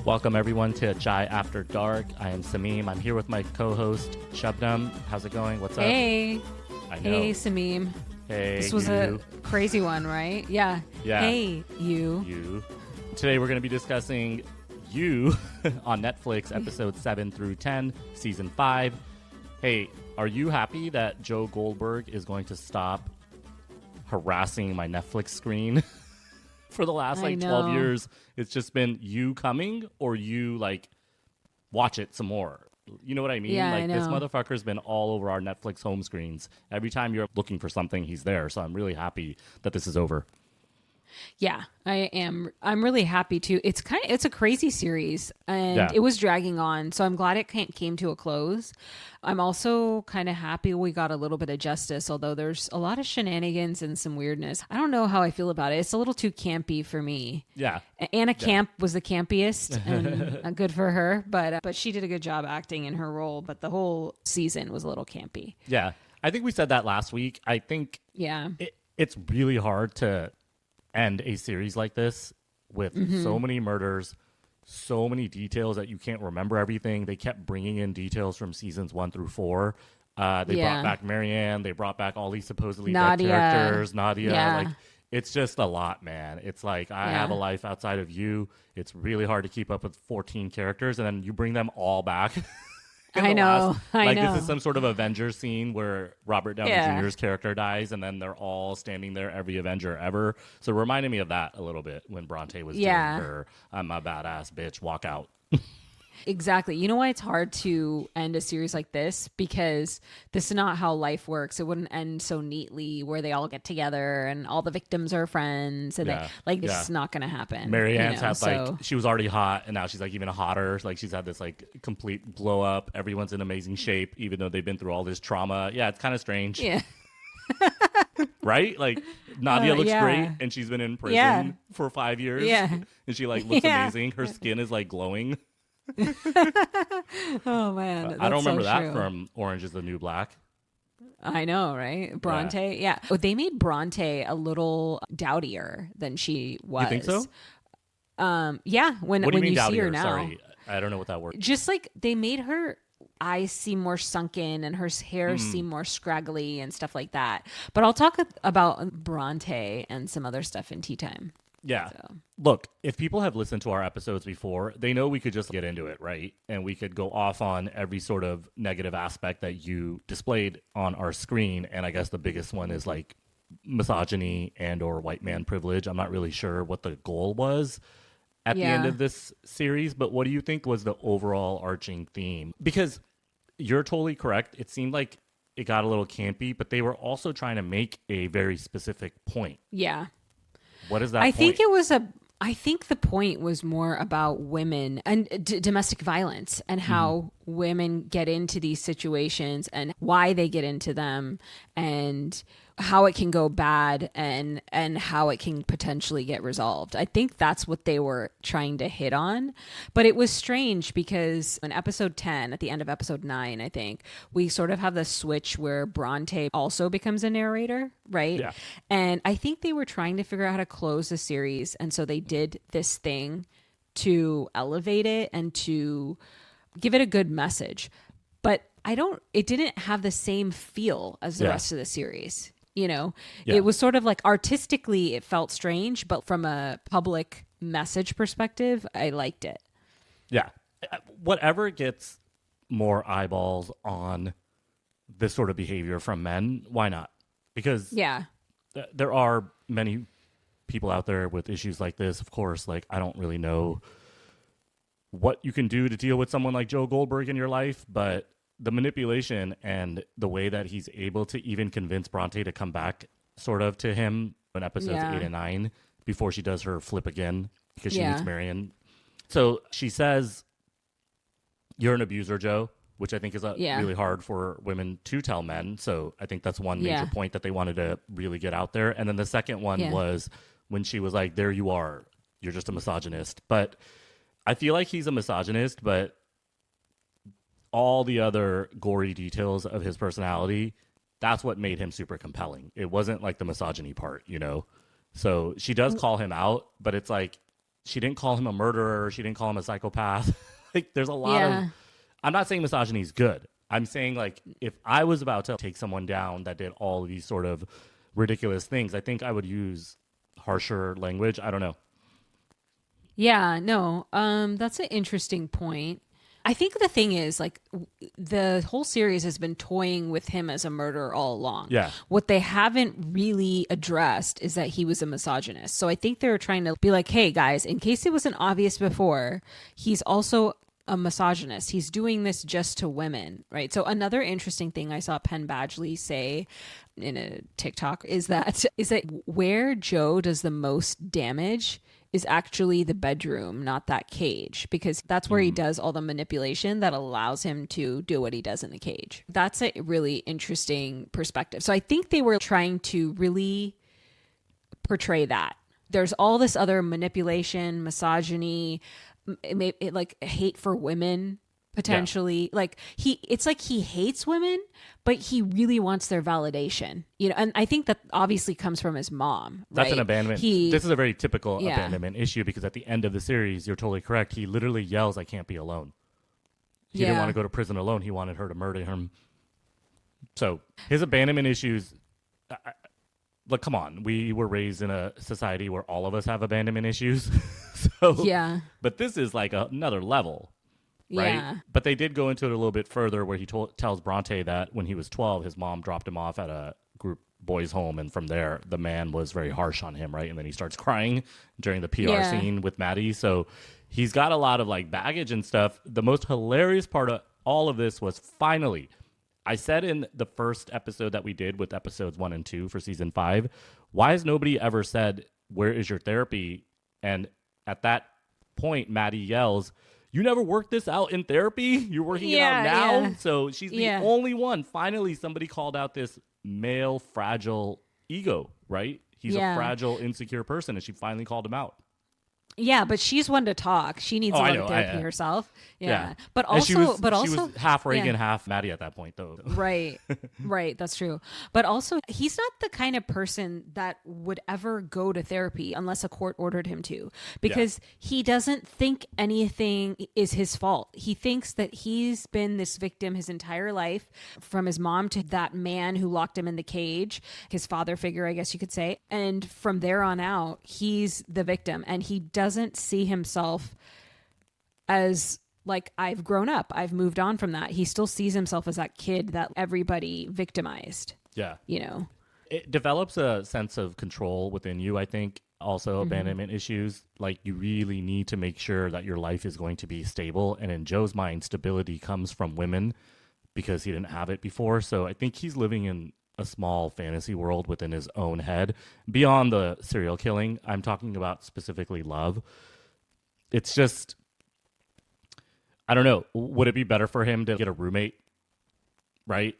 Welcome everyone to Chai After Dark. I am Sameem. I'm here with my co-host Shabnam. How's it going? What's up? Hey. I know. Hey, Sameem. Hey. This was a crazy one, right? Yeah. Hey, you. Today we're going to be discussing You on Netflix, episodes 7 through 10, season 5. Hey, are you happy that Joe Goldberg is going to stop harassing my Netflix screen? For the last 12 years, it's just been you coming or you watch it some more. You know what I mean? Yeah, I know. This motherfucker's been all over our Netflix home screens. Every time you're looking for something, he's there. So I'm really happy that this is over. Yeah, I am. I'm really happy too. It's a crazy series and it was dragging on. So I'm glad it came to a close. I'm also kind of happy we got a little bit of justice, although there's a lot of shenanigans and some weirdness. I don't know how I feel about it. It's a little too campy for me. Yeah. Anna Camp was the campiest and good for her, but she did a good job acting in her role, but the whole season was a little campy. Yeah. I think we said that last week. I think it's really hard to end a series like this with so many murders, so many details that you can't remember everything. They kept bringing in details from seasons 1 through 4. They brought back Marianne. They brought back all these supposedly dead characters. Nadia. Yeah. It's just a lot, man. It's like, I have a life outside of you. It's really hard to keep up with 14 characters, and then you bring them all back. I know. This is some sort of Avengers scene where Robert Downey Jr.'s character dies, and then they're all standing there, every Avenger ever. So it reminded me of that a little bit when Bronte was doing her "I'm a badass bitch" walk out. Exactly. You know why it's hard to end a series like this? Because this is not how life works. It wouldn't end so neatly where they all get together and all the victims are friends. And it's not going to happen. Marianne's she was already hot, and now she's even hotter. She's had this complete blow up. Everyone's in amazing shape, even though they've been through all this trauma. Yeah, it's kind of strange. Yeah. Right? Nadia looks great, and she's been in prison for 5 years. Yeah. And she looks amazing. Her skin is glowing. Oh man, I don't remember that from Orange is the New Black. I know, right? Bronte, yeah. Oh, they made Bronte a little dowdier than she was. You think so? Yeah. When you dowdier? See her now, sorry, I don't know what that word. Just they made her eyes seem more sunken and her hair seem more scraggly and stuff like that. But I'll talk about Bronte and some other stuff in tea time. Yeah. So. Look, if people have listened to our episodes before, they know we could just get into it, right? And we could go off on every sort of negative aspect that you displayed on our screen. And I guess the biggest one is misogyny and or white man privilege. I'm not really sure what the goal was at the end of this series, but what do you think was the overall arching theme? Because you're totally correct. It seemed like it got a little campy, but they were also trying to make a very specific point. Yeah. What is that point? I think the point was more about women and domestic violence and how women get into these situations and why they get into them and how it can go bad and how it can potentially get resolved. I think that's what they were trying to hit on. But it was strange because in episode 10, at the end of episode 9, I think, we sort of have the switch where Bronte also becomes a narrator, right? Yeah. And I think they were trying to figure out how to close the series. And so they did this thing to elevate it and to give it a good message. But it didn't have the same feel as the rest of the series. It was sort of artistically it felt strange, but from a public message perspective, I liked it. Yeah. Whatever gets more eyeballs on this sort of behavior from men, why not? Because there are many people out there with issues like this. Of course, I don't really know what you can do to deal with someone like Joe Goldberg in your life, but the manipulation and the way that he's able to even convince Bronte to come back sort of to him in episodes 8 and 9 before she does her flip again because she meets Marion. So she says, "You're an abuser, Joe," which I think is really hard for women to tell men. So I think that's one major point that they wanted to really get out there. And then the second one was when she was like, "There you are. You're just a misogynist." But I feel like he's a misogynist, but all the other gory details of his personality, that's what made him super compelling. It wasn't the misogyny part, So she does call him out, but it's she didn't call him a murderer. She didn't call him a psychopath. Like, there's a lot of, I'm not saying misogyny is good. I'm saying, like, if I was about to take someone down that did all of these sort of ridiculous things, I think I would use harsher language. I don't know. Yeah, no, that's an interesting point. I think the thing is, like, the whole series has been toying with him as a murderer all along. Yeah. What they haven't really addressed is that he was a misogynist. So I think they're trying to be like, hey, guys, in case it wasn't obvious before, he's also a misogynist. He's doing this just to women, right? So another interesting thing I saw Penn Badgley say in a TikTok is that where Joe does the most damage is actually the bedroom, not that cage, because that's where he does all the manipulation that allows him to do what he does in the cage. That's a really interesting perspective. So I think they were trying to really portray that. There's all this other manipulation, misogyny, like hate for women, potentially. Like it's like he hates women, but he really wants their validation, you know. And I think that obviously comes from his mom. Right? That's an abandonment. This is a very typical abandonment issue, because at the end of the series, you're totally correct. He literally yells, "I can't be alone." He didn't want to go to prison alone. He wanted her to murder him. So his abandonment issues. Like, come on, we were raised in a society where all of us have abandonment issues. So but this is like another level. Right. Yeah. But they did go into it a little bit further, where he tells Bronte that when he was 12, his mom dropped him off at a group boys' home. And from there, the man was very harsh on him. Right. And then he starts crying during the PR scene with Maddie. So he's got a lot of like baggage and stuff. The most hilarious part of all of this was, finally, I said in the first episode that we did with episodes 1 and 2 for season 5, why has nobody ever said, "Where is your therapy?" And at that point, Maddie yells, "You never worked this out in therapy? You're working it out now?" Yeah. So she's the only one. Finally, somebody called out this male fragile ego, right? He's a fragile, insecure person, and she finally called him out. Yeah, but she's one to talk. She needs a lot of therapy herself. Yeah. But also, she was half Reagan, half Maddie at that point, though. Right. That's true. But also, he's not the kind of person that would ever go to therapy unless a court ordered him to, because he doesn't think anything is his fault. He thinks that he's been this victim his entire life, from his mom to that man who locked him in the cage, his father figure, I guess you could say. And from there on out, he's the victim, and he doesn't see himself as like, I've grown up, I've moved on from that. He still sees himself as that kid that everybody victimized. Yeah. You know, it develops a sense of control within you, I think. Also, abandonment issues, like, you really need to make sure that your life is going to be stable. And in Joe's mind, stability comes from women, because he didn't have it before. So I think he's living in a small fantasy world within his own head, beyond the serial killing. I'm talking about specifically love. It's just, I don't know. Would it be better for him to get a roommate, right?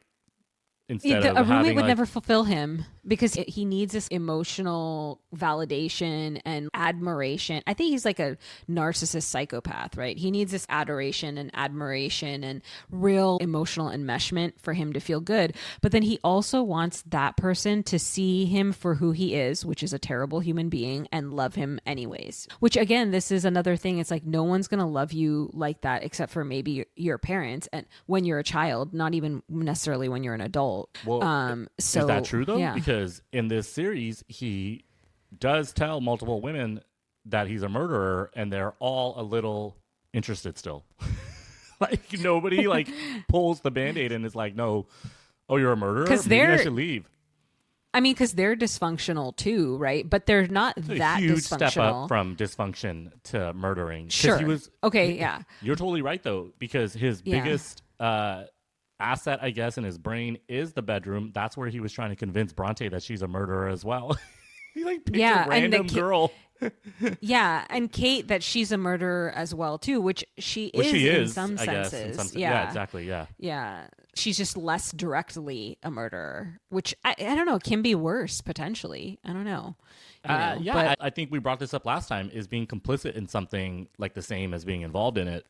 Instead of a roommate having, would never fulfill him, because he needs this emotional validation and admiration. I think he's like a narcissist psychopath, right? He needs this adoration and admiration and real emotional enmeshment for him to feel good. But then he also wants that person to see him for who he is, which is a terrible human being, and love him anyways. Which, again, this is another thing. It's like, no one's going to love you like that except for maybe your parents, and when you're a child, not even necessarily when you're an adult. Well, is that true, though? Yeah. Because in this series, he does tell multiple women that he's a murderer, and they're all a little interested still. Like, nobody like pulls the Band-Aid and is like, "No, oh, you're a murderer? Maybe I should leave." I mean, because they're dysfunctional too, right? But they're not that huge dysfunctional. Step up from dysfunction to murdering. Sure. You're totally right, though, because his biggest asset, I guess, in his brain is the bedroom. That's where he was trying to convince Bronte that she's a murderer as well. He like picked a random girl. Yeah, and Kate, that she's a murderer as well too, which she is in some senses. Yeah, exactly. Yeah, she's just less directly a murderer, which I don't know, can be worse potentially. I don't know. I think we brought this up last time, is being complicit in something like the same as being involved in it.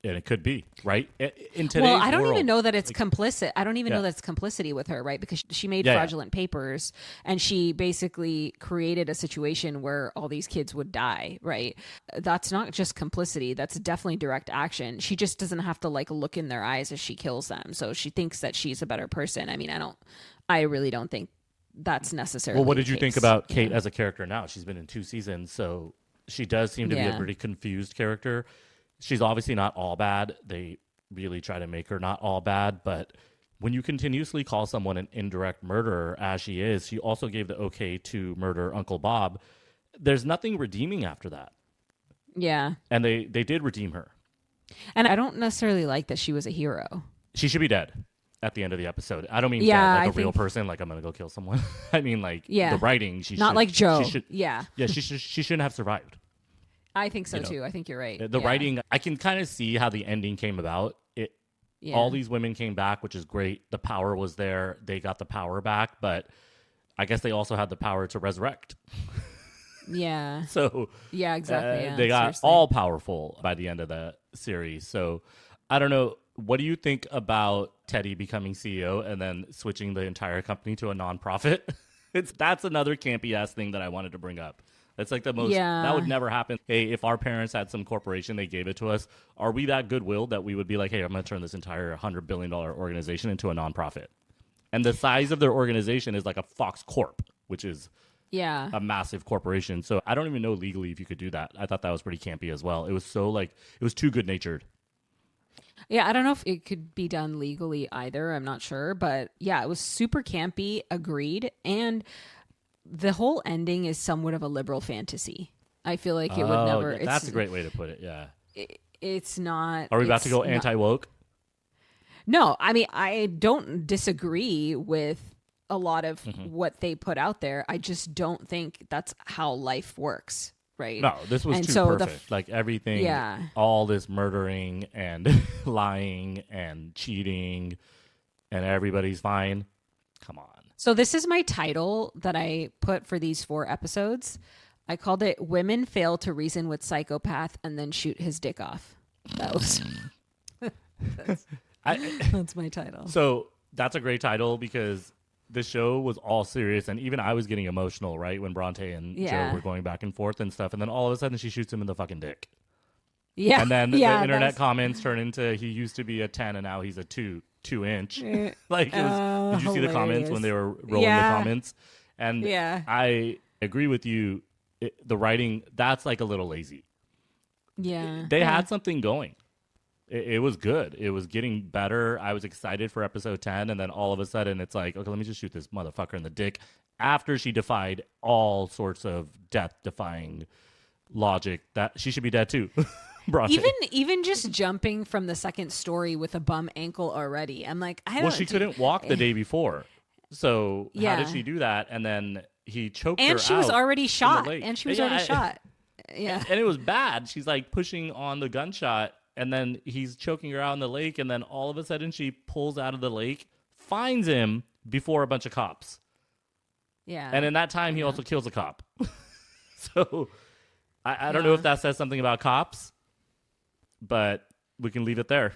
And it could be, right? In today's well, I don't world, even know that it's complicit. I don't even know that it's complicity with her, right? Because she made fraudulent papers, and she basically created a situation where all these kids would die, right? That's not just complicity. That's definitely direct action. She just doesn't have to like look in their eyes as she kills them. So she thinks that she's a better person. I mean, I really don't think that's necessarily Well, what did you think about Kate Yeah. as a character now? She's been in 2 seasons, so she does seem to be a pretty confused character. She's obviously not all bad. They really try to make her not all bad, but when you continuously call someone an indirect murderer, as she is, she also gave the okay to murder Uncle Bob. There's nothing redeeming after that. Yeah. And they did redeem her. And I don't necessarily like that she was a hero. She should be dead at the end of the episode. I don't mean dead like a real person, like I'm going to go kill someone. I mean like the writing. Not like Joe. Yeah, she shouldn't have survived. I think so too. I think you're right. The writing, I can kind of see how the ending came about. All these women came back, which is great. The power was there. They got the power back, but I guess they also had the power to resurrect. Yeah. So yeah, exactly. They got all powerful by the end of the series. So I don't know. What do you think about Teddy becoming CEO and then switching the entire company to a nonprofit? That's another campy ass thing that I wanted to bring up. That's like the most, that would never happen. Hey, if our parents had some corporation, they gave it to us, are we that goodwill that we would be like, hey, I'm going to turn this entire $100 billion organization into a nonprofit? And the size of their organization is like a Fox Corp, which is a massive corporation. So I don't even know legally if you could do that. I thought that was pretty campy as well. It was so like, it was too good natured. Yeah, I don't know if it could be done legally either. I'm not sure. But yeah, it was super campy, agreed. And the whole ending is somewhat of a liberal fantasy. I feel like it would never... Yeah, that's a great way to put it, yeah. It's not... Are we about to go anti-woke? No, I mean, I don't disagree with a lot of what they put out there. I just don't think that's how life works, right? No, this was too perfect. Like everything, all this murdering and lying and cheating and everybody's fine. Come on. So this is my title that I put for these 4 episodes. I called it Women Fail to Reason with Psychopath and Then Shoot His Dick Off. That was... that's my title. So that's a great title because the show was all serious and even I was getting emotional, right? When Bronte and Joe were going back and forth and stuff. And then all of a sudden she shoots him in the fucking dick. Yeah. And then the internet comments turn into he used to be a 10 and now he's a 2-inch. Like, it was, did you see the comments when they were rolling the comments? And I agree with you. The writing, that's like a little lazy. Yeah. They had something going. It was good. It was getting better. I was excited for episode 10. And then all of a sudden it's like, okay, let me just shoot this motherfucker in the dick after she defied all sorts of death-defying logic that she should be dead too. Even just jumping from the second story with a bum ankle already. I'm like, I don't. Well, she couldn't walk the day before, so how did she do that? And then he choked her out. And she was already shot. And she was already shot. Yeah, and it was bad. She's like pushing on the gunshot, and then he's choking her out in the lake. And then all of a sudden, she pulls out of the lake, finds him before a bunch of cops. Yeah, and in that time, he also kills a cop. So I don't know if that says something about cops. But we can leave it there.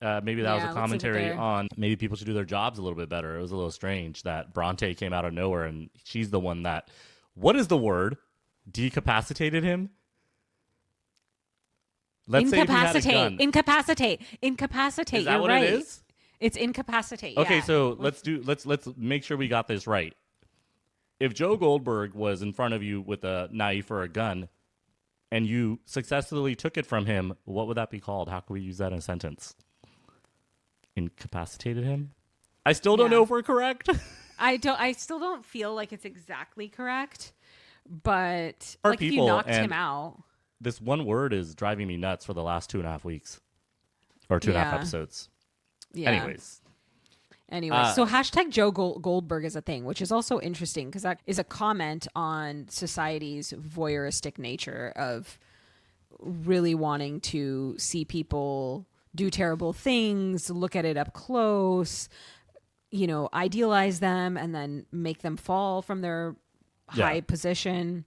Maybe that was a commentary on maybe people should do their jobs a little bit better. It was a little strange that Bronte came out of nowhere and she's the one that, what is the word? Decapacitated him? Let's say if he had a gun. Incapacitate. Is that what it is? It's incapacitate. Okay, so let's make sure we got this right. If Joe Goldberg was in front of you with a knife or a gun, and you successfully took it from him, what would that be called? How can we use that in a sentence? Incapacitated him? I still don't know if we're correct. I still don't feel like it's exactly correct, but like if you knocked him out. This one word is driving me nuts for the last 2.5 weeks. Or 2.5 episodes. Yeah. Anyway, so hashtag Joe Goldberg is a thing, which is also interesting because that is a comment on society's voyeuristic nature of really wanting to see people do terrible things, look at it up close, idealize them and then make them fall from their high position.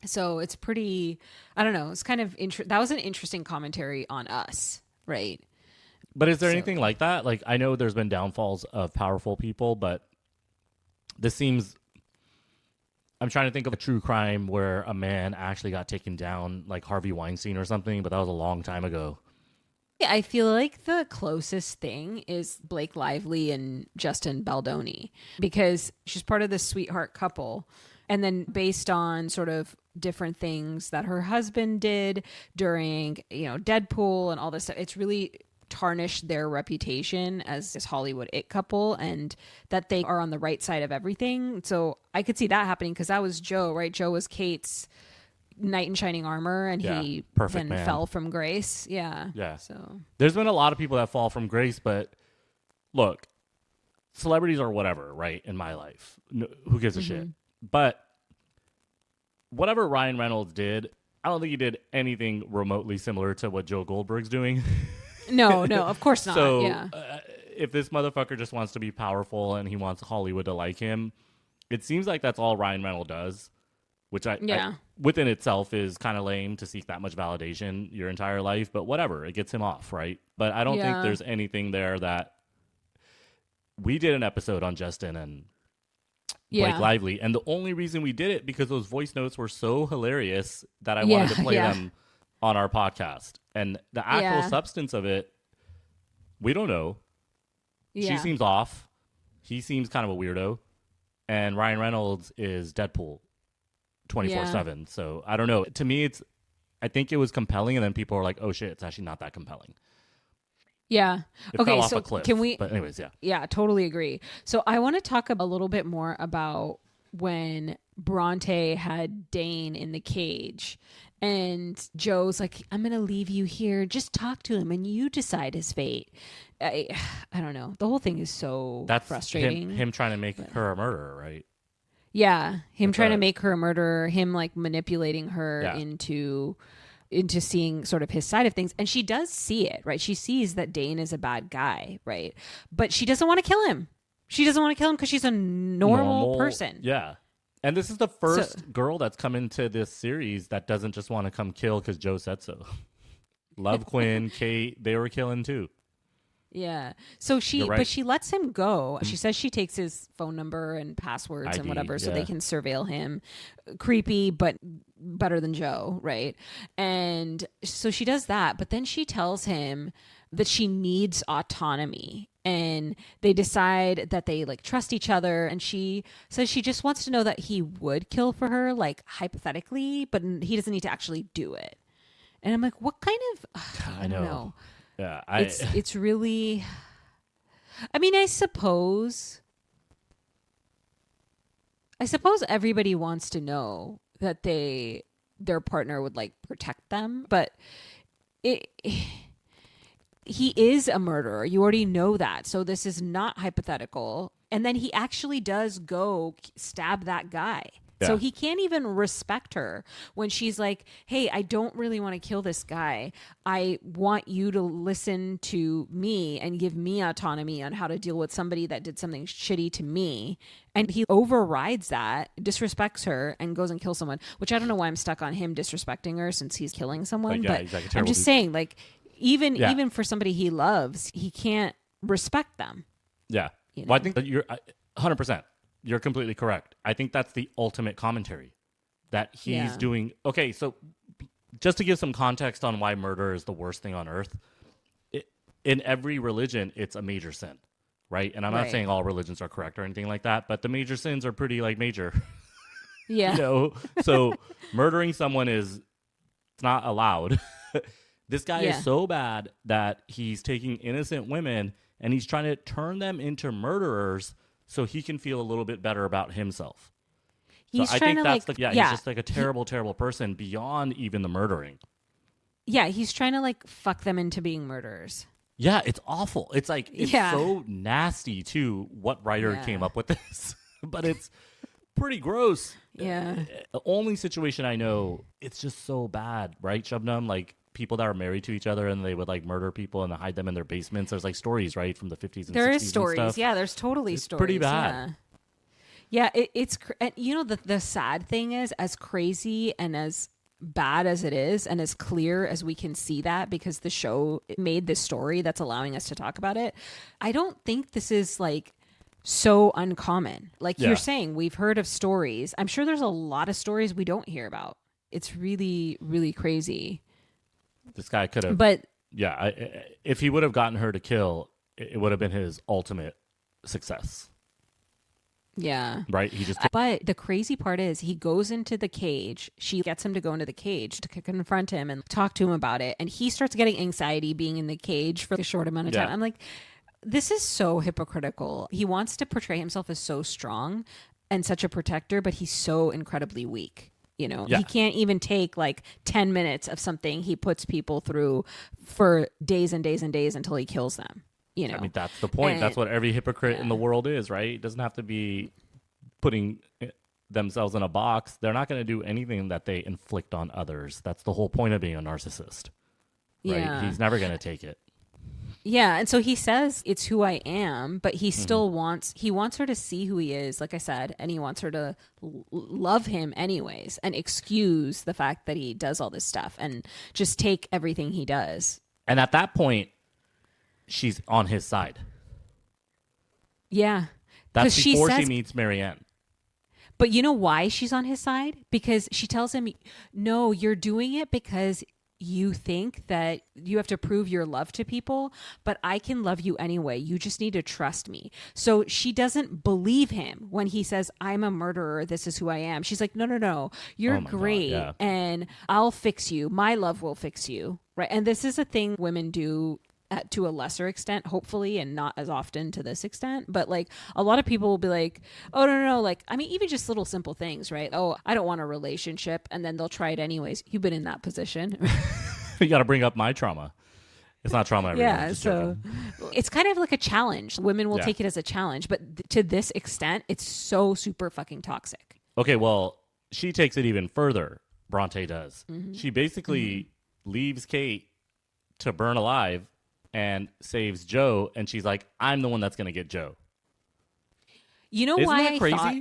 So it's pretty, I don't know, it's kind of, that was an interesting commentary on us. right? But is there anything like that? Like, I know there's been downfalls of powerful people, but this seems... I'm trying to think of a true crime where a man actually got taken down, like Harvey Weinstein or something, but that was a long time ago. Yeah, I feel like the closest thing is Blake Lively and Justin Baldoni, because she's part of this sweetheart couple. And then based on sort of different things that her husband did during, Deadpool and all this stuff, it's really tarnished their reputation as this Hollywood it couple, and that they are on the right side of everything. So I could see that happening, because that was Joe, right? Joe was Kate's knight in shining armor, and he then fell from grace. Yeah. So there's been a lot of people that fall from grace, but look, celebrities are whatever, right? In my life, who gives a shit? But whatever Ryan Reynolds did, I don't think he did anything remotely similar to what Joe Goldberg's doing. No, of course not. So yeah. If this motherfucker just wants to be powerful and he wants Hollywood to like him, it seems like that's all Ryan Reynolds does, which I within itself is kind of lame to seek that much validation your entire life, but whatever, it gets him off, right? But I don't think there's anything there that... We did an episode on Justin and Blake Lively, and the only reason we did it because those voice notes were so hilarious that I wanted to play them on our podcast. And the actual substance of it, we don't know. She seems off. He seems kind of a weirdo. And Ryan Reynolds is Deadpool 24/7. So I don't know. To me, I think it was compelling, and then people are like, oh shit, it's actually not that compelling. Yeah. It fell off a cliff. Can we... But anyways, yeah. Yeah, totally agree. So I want to talk a little bit more about when Bronte had Dane in the cage, and Joe's like, I'm going to leave you here. Just talk to him and you decide his fate. I don't know. The whole thing is so frustrating. Him trying to make her a murderer, right? Yeah. Him trying to make her a murderer, him like manipulating her into seeing sort of his side of things. And she does see it, right? She sees that Dane is a bad guy, right? But she doesn't want to kill him. She doesn't want to kill him because she's a normal person. Yeah. And this is the first girl that's come into this series that doesn't just want to come kill because Joe said so. Love Quinn, Kate, they were killing too. Yeah. So but she lets him go. She says she takes his phone number and passwords and whatever so they can surveil him. Creepy, but better than Joe, right? And so she does that, but then she tells him that she needs autonomy. And they decide that they like trust each other. And she says she just wants to know that he would kill for her, like hypothetically, but he doesn't need to actually do it. And I'm like, what kind of... I don't know. Yeah, it's really... I mean, I suppose everybody wants to know that their partner would like protect them, but he is a murderer. You already know that. So this is not hypothetical. And then he actually does go stab that guy. Yeah. So he can't even respect her when she's like, hey, I don't really want to kill this guy. I want you to listen to me and give me autonomy on how to deal with somebody that did something shitty to me. And he overrides that, disrespects her, and goes and kills someone, which I don't know why I'm stuck on him disrespecting her since he's killing someone. But I'm just saying, like, even for somebody he loves, he can't respect them. Yeah. You know? Well, I think that you're 100%. You're completely correct. I think that's the ultimate commentary that he's doing. Okay, so just to give some context on why murder is the worst thing on earth, in every religion, it's a major sin, right? And I'm not saying all religions are correct or anything like that, but the major sins are pretty like major. Yeah. So murdering someone it's not allowed. This guy is so bad that he's taking innocent women and he's trying to turn them into murderers so he can feel a little bit better about himself. He's trying to he's just like a terrible, terrible person beyond even the murdering. Yeah, he's trying to like fuck them into being murderers. Yeah, it's awful. It's like, it's so nasty too, what writer came up with this. But it's pretty gross. Yeah. The only situation I know, it's just so bad, right, Shabnam? Like, people that are married to each other and they would like murder people and hide them in their basements. There's like stories, right, from the 50s and 60s. There is stories. And stuff. Yeah, there's totally it's stories. Pretty bad. Yeah, it's and you know the sad thing is, as crazy and as bad as it is and as clear as we can see that because the show made this story that's allowing us to talk about it, I don't think this is like so uncommon. Like you're saying, we've heard of stories. I'm sure there's a lot of stories we don't hear about. It's really, really crazy. This guy could have, but if he would have gotten her to kill, it would have been his ultimate success. Yeah. Right? He just. But the crazy part is he goes into the cage. She gets him to go into the cage to confront him and talk to him about it. And he starts getting anxiety being in the cage for a short amount of time. I'm like, this is so hypocritical. He wants to portray himself as so strong and such a protector, but he's so incredibly weak. You know, he can't even take like 10 minutes of something he puts people through for days and days and days until he kills them. You know, I mean, that's the point. And that's what every hypocrite in the world is, right? It doesn't have to be putting themselves in a box. They're not going to do anything that they inflict on others. That's the whole point of being a narcissist, right? Yeah. He's never going to take it. Yeah, and so he says it's who I am, but he still wants her to see who he is, like I said, and he wants her to love him anyways and excuse the fact that he does all this stuff and just take everything he does. And at that point, she's on his side. Yeah. That's before she meets Marianne. But you know why she's on his side? Because she tells him, no, you're doing it because you think that you have to prove your love to people, but I can love you anyway. You just need to trust me. So she doesn't believe him when he says, I'm a murderer. This is who I am. She's like, no, you're great. God, and I'll fix you. My love will fix you. Right. And this is a thing women do to a lesser extent, hopefully, and not as often to this extent. But like a lot of people will be like, oh, no. Like, I mean, even just little simple things, right? Oh, I don't want a relationship. And then they'll try it anyways. You've been in that position. You got to bring up my trauma. It's not trauma. Yeah. So it's kind of like a challenge. Women will take it as a challenge. But to this extent, it's so super fucking toxic. Okay. Well, she takes it even further. Bronte does. Mm-hmm. She basically leaves Kate to burn alive and saves Joe, and she's like, I'm the one that's going to get Joe. You know Isn't why that crazy? I thought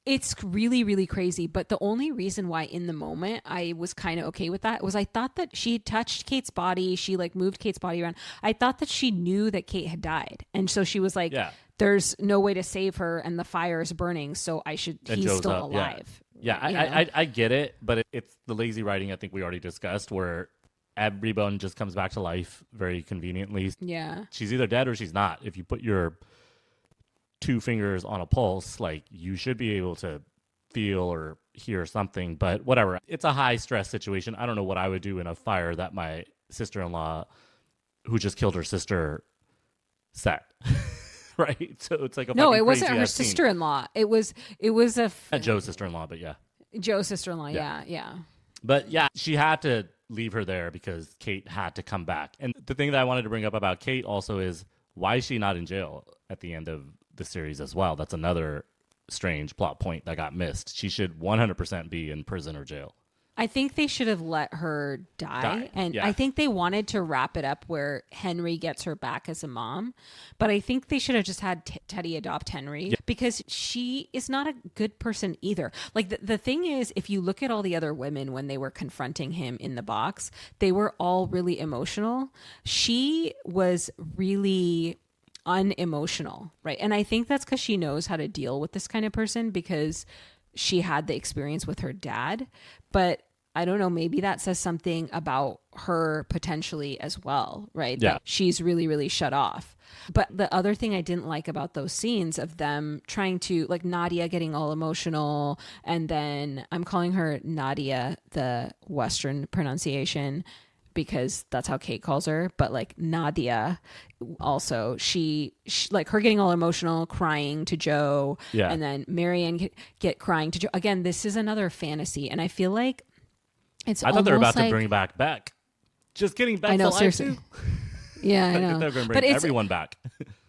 it's really, really crazy, but the only reason why in the moment I was kind of okay with that was I thought that she touched Kate's body, she like moved Kate's body around. I thought that she knew that Kate had died, and so she was like, there's no way to save her, and the fire is burning, so he's Joe's still up. alive. Yeah, I get it, but it's the lazy writing I think we already discussed where everyone just comes back to life very conveniently. Yeah. She's either dead or she's not. If you put your 2 fingers on a pulse, like you should be able to feel or hear something, but whatever. It's a high stress situation. I don't know what I would do in a fire that my sister-in-law who just killed her sister set. Right? So it's like no, it wasn't her sister-in-law. It was Joe's sister-in-law, but Joe's sister-in-law. Yeah. But she had to leave her there because Kate had to come back. And the thing that I wanted to bring up about Kate also is why is she not in jail at the end of the series as well? That's another strange plot point that got missed. She should 100% be in prison or jail. I think they should have let her die. And I think they wanted to wrap it up where Henry gets her back as a mom. But I think they should have just had Teddy adopt Henry because she is not a good person either. Like the thing is, if you look at all the other women when they were confronting him in the box, they were all really emotional. She was really unemotional, right? And I think that's because she knows how to deal with this kind of person because she had the experience with her dad. But I don't know, maybe that says something about her potentially as well, right? Yeah. That she's really, really shut off. But the other thing I didn't like about those scenes of them trying to, like Nadia getting all emotional, and then I'm calling her Nadia, the Western pronunciation, because that's how Kate calls her, but like Nadia also, she like her getting all emotional, crying to Joe, and then Marianne get crying to Joe. Again, this is another fantasy, and I feel like I thought they were about to bring back Beck. Just kidding, Beck's alive seriously. Too. Yeah, I know. They're going to bring everyone back.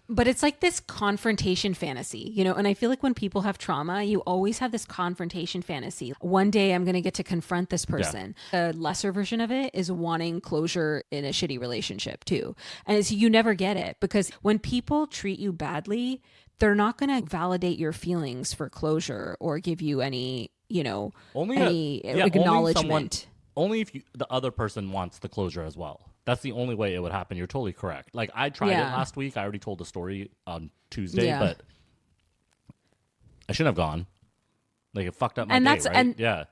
But it's like this confrontation fantasy, you know, and I feel like when people have trauma, you always have this confrontation fantasy. One day I'm going to get to confront this person. Yeah. A lesser version of it is wanting closure in a shitty relationship too. And you never get it because when people treat you badly, they're not going to validate your feelings for closure or give you any, you know, any acknowledgement. only if the other person wants the closure as well. That's the only way it would happen. You're totally correct. Like, I tried it last week. I already told the story on Tuesday, but I shouldn't have gone. Like, it fucked up my day, right?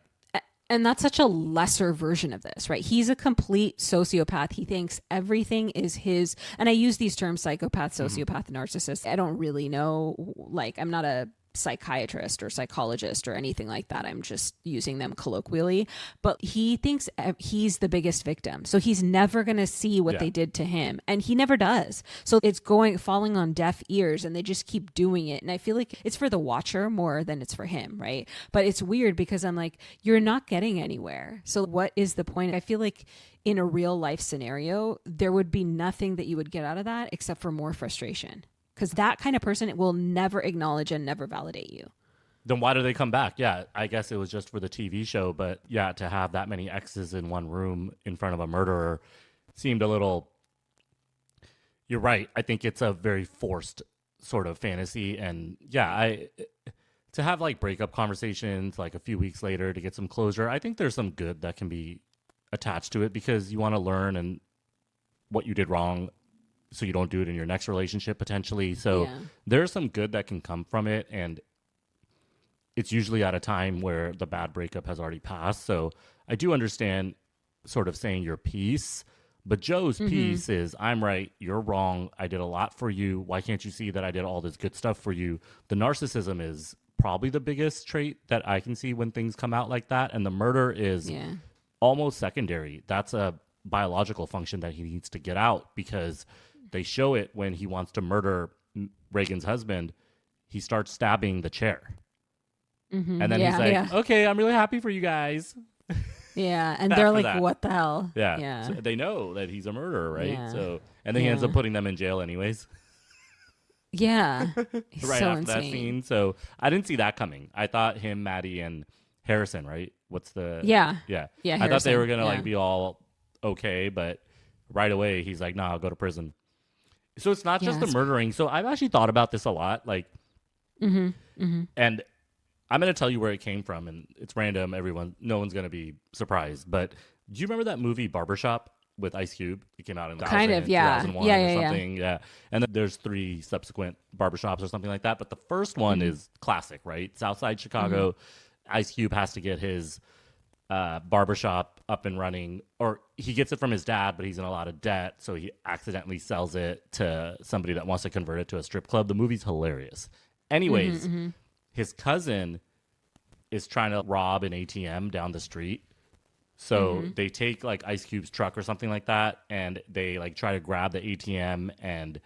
And that's such a lesser version of this, right? He's a complete sociopath. He thinks everything is his. And I use these terms, psychopath, sociopath, narcissist. I don't really know. Like, I'm not a psychiatrist or psychologist or anything like that. I'm just using them colloquially. But he thinks he's the biggest victim. So he's never going to see what they did to him. And he never does. So it's falling on deaf ears, and they just keep doing it. And I feel like it's for the watcher more than it's for him, right? But it's weird because I'm like, you're not getting anywhere. So what is the point? I feel like in a real life scenario, there would be nothing that you would get out of that except for more frustration. Because that kind of person will never acknowledge and never validate you. Then why do they come back? Yeah, I guess it was just for the TV show. But yeah, to have that many exes in one room in front of a murderer seemed a little... You're right. I think it's a very forced sort of fantasy. And yeah, to have like breakup conversations like a few weeks later to get some closure, I think there's some good that can be attached to it because you want to learn and what you did wrong so you don't do it in your next relationship potentially. So there's some good that can come from it. And it's usually at a time where the bad breakup has already passed. So I do understand sort of saying your piece, but Joe's piece is, I'm right, you're wrong. I did a lot for you. Why can't you see that I did all this good stuff for you? The narcissism is probably the biggest trait that I can see when things come out like that. And the murder is almost secondary. That's a biological function that he needs to get out because they show it when he wants to murder Reagan's husband. He starts stabbing the chair. And then he's like, okay, I'm really happy for you guys. Yeah. And they're like, what the hell? Yeah. So they know that he's a murderer, right? Yeah. So, and then he ends up putting them in jail anyways. Yeah. Right so after insane. that scene. So I didn't see that coming. I thought him, Maddie, and Harrison, right? What's the... Yeah. I thought they were going to like be all okay, but right away he's like, nah, I'll go to prison. So it's not just the murdering. So I've actually thought about this a lot. Like, and I'm going to tell you where it came from, and it's random. No one's going to be surprised. But do you remember that movie Barbershop with Ice Cube? It came out in 2001 or something. Yeah. And then there's 3 subsequent barbershops or something like that. But the first one is classic, right? Southside Chicago. Ice Cube has to get his barbershop up and running, or he gets it from his dad, but he's in a lot of debt, so he accidentally sells it to somebody that wants to convert it to a strip club. The movie's hilarious. Anyways, his cousin is trying to rob an ATM down the street. So they take like Ice Cube's truck or something like that, and they like try to grab the ATM and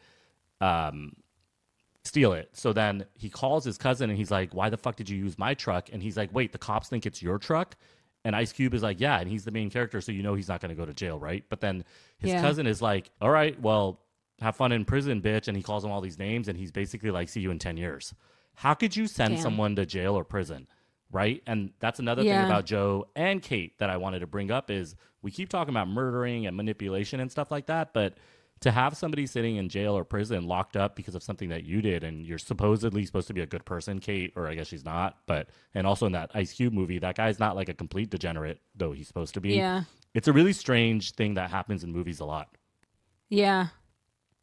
steal it. So then he calls his cousin and he's like, why the fuck did you use my truck? And he's like, wait, the cops think it's your truck? And Ice Cube is like, yeah, and he's the main character, so you know he's not going to go to jail, right? But then his cousin is like, all right, well, have fun in prison, bitch. And he calls him all these names, and he's basically like, see you in 10 years. How could you send someone to jail or prison, right? And that's another thing about Joe and Kate that I wanted to bring up is we keep talking about murdering and manipulation and stuff like that, but to have somebody sitting in jail or prison locked up because of something that you did, and you're supposedly supposed to be a good person, Kate, or I guess she's not, but, and also in that Ice Cube movie, that guy's not like a complete degenerate, though he's supposed to be. Yeah. It's a really strange thing that happens in movies a lot. Yeah.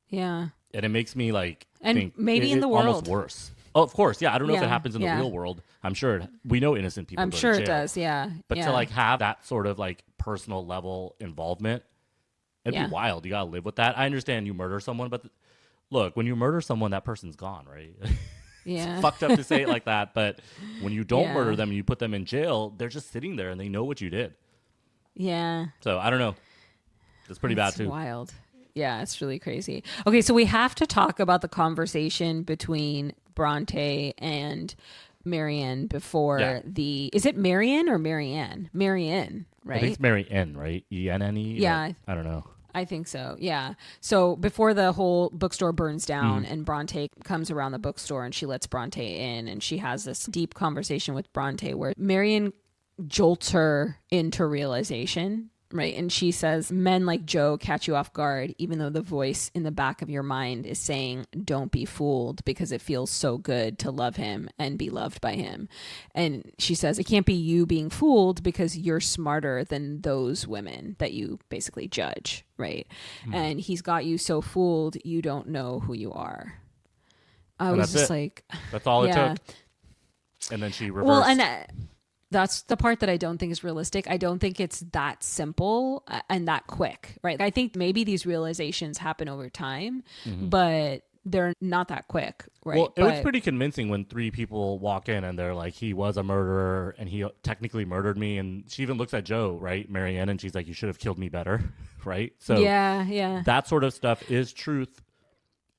Yeah. And it makes me like, and think maybe in the world. Almost worse. Oh, of course. Yeah. I don't know if it happens in the real world. I'm sure we know innocent people. I'm sure it does. Yeah. But to like have that sort of like personal level involvement, it'd be wild. You got to live with that. I understand you murder someone, but look, when you murder someone, that person's gone, right? Yeah. It's fucked up to say it like that. But when you don't murder them and you put them in jail, they're just sitting there and they know what you did. Yeah. So I don't know. It's pretty bad too. Wild. Yeah, it's really crazy. Okay, so we have to talk about the conversation between Bronte and Marianne before the... Is it Marianne or Marianne? Marianne, right? I think it's Marianne, right? E-N-N-E? Yeah. I don't know. I think so, yeah. So before the whole bookstore burns down and Bronte comes around the bookstore and she lets Bronte in and she has this deep conversation with Bronte where Marianne jolts her into realization, right? And she says, men like Joe catch you off guard, even though the voice in the back of your mind is saying, don't be fooled, because it feels so good to love him and be loved by him. And she says, it can't be you being fooled because you're smarter than those women that you basically judge, right? And he's got you so fooled, you don't know who you are. I was just like, that's all it took. And then she reversed. Well, and that's the part that I don't think is realistic. I don't think it's that simple and that quick, right? I think maybe these realizations happen over time, but they're not that quick, right? Well, it was pretty convincing when 3 people walk in and they're like, he was a murderer and he technically murdered me. And she even looks at Joe, right, Marianne, and she's like, you should have killed me better, right? So yeah, that sort of stuff is truth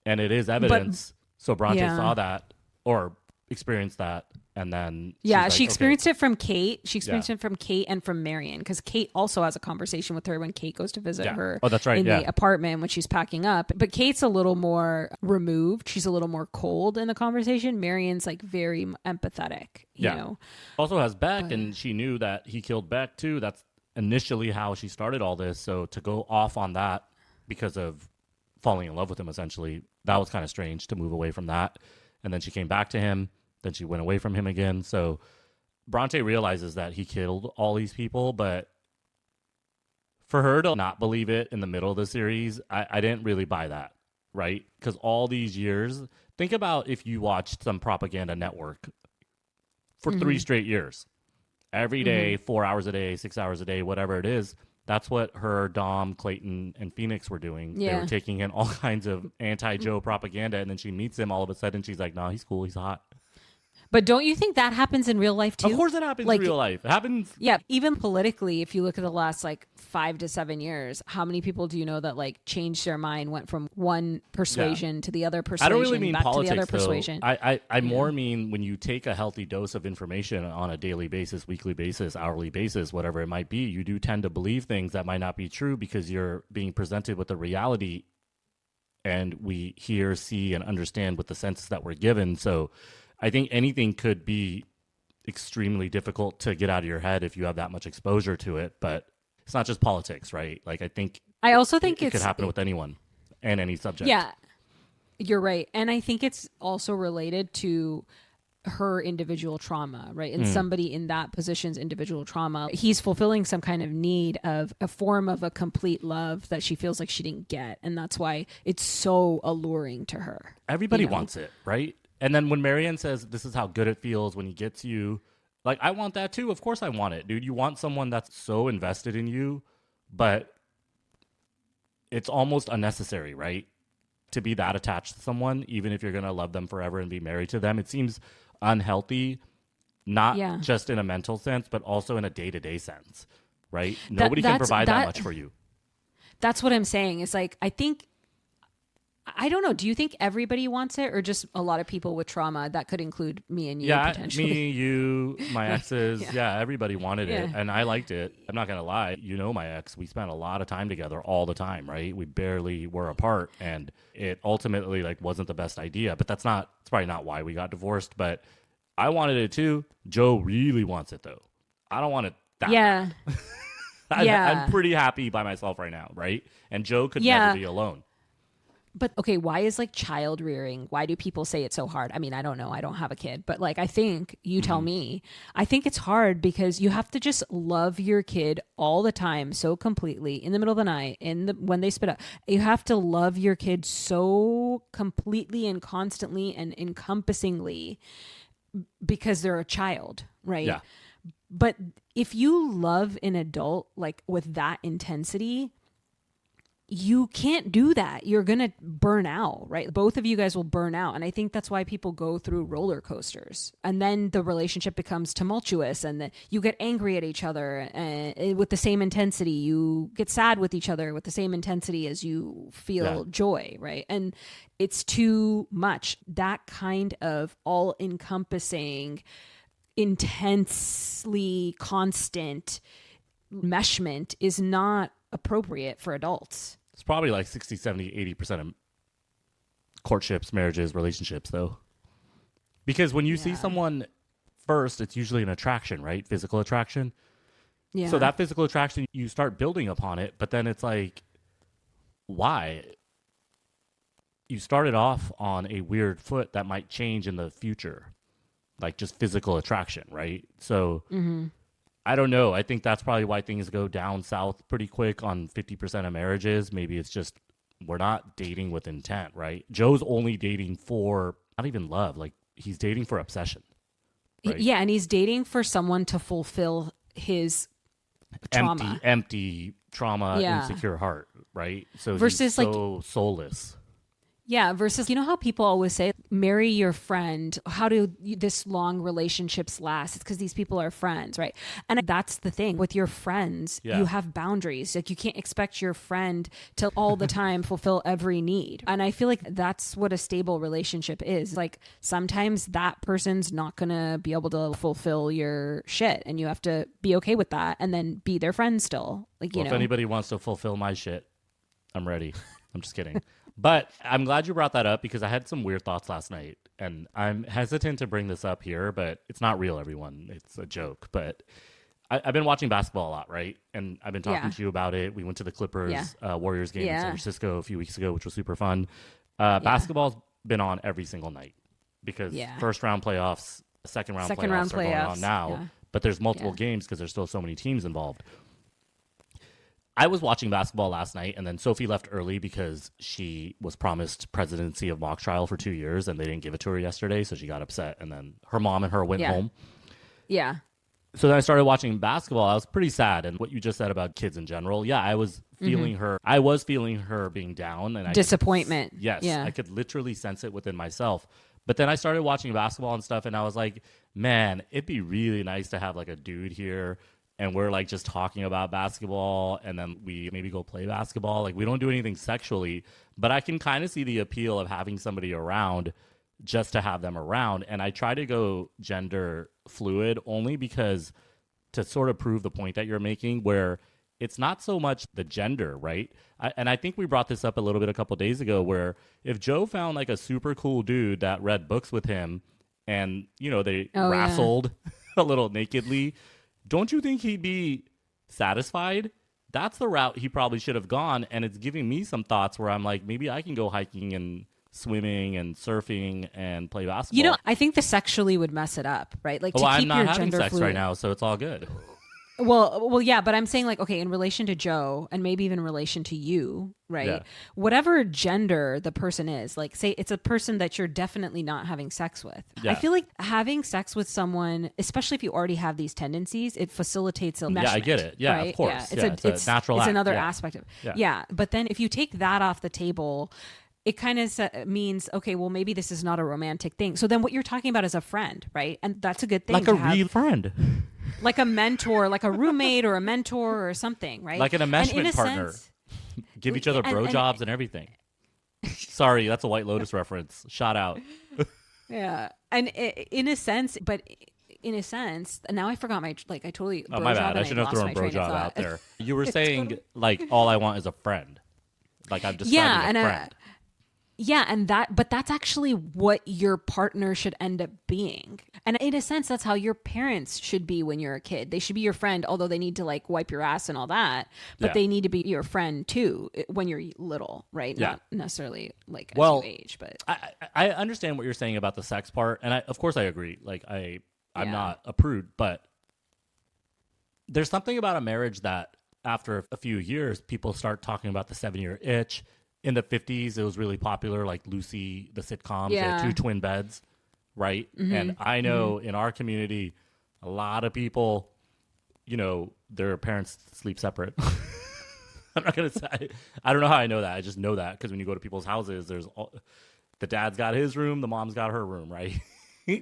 and it is evidence. So Bronte saw that or experienced that. And then she experienced it from Kate. She experienced it from Kate and from Marion, because Kate also has a conversation with her when Kate goes to visit her in the apartment when she's packing up. But Kate's a little more removed. She's a little more cold in the conversation. Marion's like very empathetic, you know. Also has Beck, and she knew that he killed Beck too. That's initially how she started all this. So to go off on that because of falling in love with him, essentially, that was kind of strange to move away from that. And then she came back to him. Then she went away from him again. So Bronte realizes that he killed all these people, but for her to not believe it in the middle of the series, I didn't really buy that, right? Because all these years, think about if you watched some propaganda network for 3 straight years. Every day, 4 hours a day, 6 hours a day, whatever it is. That's what her, Dom, Clayton, and Phoenix were doing. They were taking in all kinds of anti-Joe propaganda, and then she meets him all of a sudden. She's like, no, he's cool. He's hot. But don't you think that happens in real life too? Of course it happens in real life. It happens. Yeah. Even politically, if you look at the last 5 to 7 years, how many people do you know that changed their mind, went from one persuasion to the other persuasion, I don't really mean back politics, to the other though. persuasion? I more mean when you take a healthy dose of information on a daily basis, weekly basis, hourly basis, whatever it might be, you do tend to believe things that might not be true because you're being presented with a reality, and we hear, see, and understand with the senses that we're given. So I think anything could be extremely difficult to get out of your head if you have that much exposure to it. But it's not just politics, right? I also think it could happen with anyone and any subject. Yeah, you're right. And I think it's also related to her individual trauma, right? And somebody in that position's individual trauma, he's fulfilling some kind of need of a form of a complete love that she feels like she didn't get. And that's why it's so alluring to her. Everybody wants it, right? And then when Marianne says, this is how good it feels when he gets you, I want that too. Of course I want it, dude. You want someone that's so invested in you, but it's almost unnecessary, right? To be that attached to someone, even if you're going to love them forever and be married to them. It seems unhealthy, not just in a mental sense, but also in a day-to-day sense, right? Nobody can provide that much for you. That's what I'm saying. It's I don't know. Do you think everybody wants it, or just a lot of people with trauma? That could include me and you, potentially. Me, you, my exes. Everybody wanted it, and I liked it. I'm not going to lie. You know my ex. We spent a lot of time together all the time, right? We barely were apart, and it ultimately wasn't the best idea. But it's probably not why we got divorced, but I wanted it too. Joe really wants it, though. I don't want it that bad. I'm pretty happy by myself right now, right? And Joe could never be alone. But okay, why is child rearing? Why do people say it's so hard? I mean, I don't know. I don't have a kid, but I think you tell me. I think it's hard because you have to just love your kid all the time, so completely, in the middle of the night, when they spit up. You have to love your kid so completely and constantly and encompassingly because they're a child, right? Yeah. But if you love an adult with that intensity, you can't do that. You're going to burn out, right? Both of you guys will burn out. And I think that's why people go through roller coasters. And then the relationship becomes tumultuous, and then you get angry at each other with the same intensity. You get sad with each other with the same intensity as you feel joy, right? And it's too much. That kind of all-encompassing, intensely constant meshment is not appropriate for adults. It's probably 60, 70, 80% of courtships, marriages, relationships, though. Because when you see someone first, it's usually an attraction, right? Physical attraction. Yeah. So that physical attraction, you start building upon it, but then it's like, why? You started off on a weird foot that might change in the future, like just physical attraction, right? So I don't know. I think that's probably why things go down south pretty quick on 50% of marriages. Maybe it's just we're not dating with intent, right? Joe's only dating for not even love, like he's dating for obsession. Right? Yeah, and he's dating for someone to fulfill his trauma. Empty trauma, insecure heart, right? So versus he's so soulless. Yeah, versus, you know how people always say, marry your friend. How do this long relationships last? It's because these people are friends, right? And that's the thing with your friends, you have boundaries. Like you can't expect your friend to all the time fulfill every need. And I feel like that's what a stable relationship is. Like sometimes that person's not going to be able to fulfill your shit and you have to be okay with that and then be their friend still. Like, you know. If anybody wants to fulfill my shit, I'm ready. I'm just kidding. But I'm glad you brought that up because I had some weird thoughts last night. And I'm hesitant to bring this up here, but it's not real, everyone. It's a joke. But I've been watching basketball a lot, right? And I've been talking to you about it. We went to the Clippers Warriors game in San Francisco a few weeks ago, which was super fun. Basketball's been on every single night because first round playoffs, second round playoffs are going on now. Yeah. But there's multiple games because there's still so many teams involved. I was watching basketball last night, and then Sophie left early because she was promised presidency of mock trial for 2 years, and they didn't give it to her yesterday, so she got upset. And then her mom and her went home. Yeah. So then I started watching basketball. I was pretty sad. And what you just said about kids in general, I was feeling her. I was feeling her being down. And disappointment. I could literally sense it within myself. But then I started watching basketball and stuff, and I was like, man, it'd be really nice to have like a dude here and we're like just talking about basketball and then we maybe go play basketball. Like we don't do anything sexually, but I can kind of see the appeal of having somebody around just to have them around. And I try to go gender fluid only because to sort of prove the point that you're making where it's not so much the gender, right? And I think we brought this up a little bit a couple of days ago where if Joe found like a super cool dude that read books with him and, you know, they wrestled a little nakedly, don't you think he'd be satisfied? That's the route he probably should have gone. And it's giving me some thoughts where I'm like, maybe I can go hiking and swimming and surfing and play basketball. You know, I think the sexually would mess it up, right? Like, I'm not having sex right now, so it's all good. Well, yeah, but I'm saying like, okay, in relation to Joe and maybe even in relation to you, right? Yeah. Whatever gender the person is, like say it's a person that you're definitely not having sex with. Yeah. I feel like having sex with someone, especially if you already have these tendencies, it facilitates a meshment. Yeah, I get it. Yeah, right? of course. Yeah. It's a natural It's act. another aspect of it. Yeah, but then if you take that off the table, it kind of means, okay, well, maybe this is not a romantic thing. So then what you're talking about is a friend, right? And that's a good thing. Like a real friend. Like a mentor, like a roommate or a mentor or something, right? Like an enmeshment partner. Give each other blowjobs and everything. Sorry, that's a White Lotus reference. Shout out. Yeah. And in a sense, now I forgot I totally. Oh, my bad. I should have thrown blowjob out there. You were saying, like, all I want is a friend. Like, I'm describing a friend. But that's actually what your partner should end up being. And in a sense, that's how your parents should be when you're a kid. They should be your friend, although they need to like wipe your ass and all that. But they need to be your friend too when you're little, right? Yeah. Not necessarily like as you age, but I understand what you're saying about the sex part, and of course I agree. Like I'm not a prude, but there's something about a marriage that after a few years, people start talking about the 7-year itch. In the 50s, it was really popular, like Lucy, the sitcoms, they had 2 twin beds, right? Mm-hmm. And I know in our community, a lot of people, you know, their parents sleep separate. I'm not going to say, I don't know how I know that. I just know that because when you go to people's houses, the dad's got his room, the mom's got her room, right?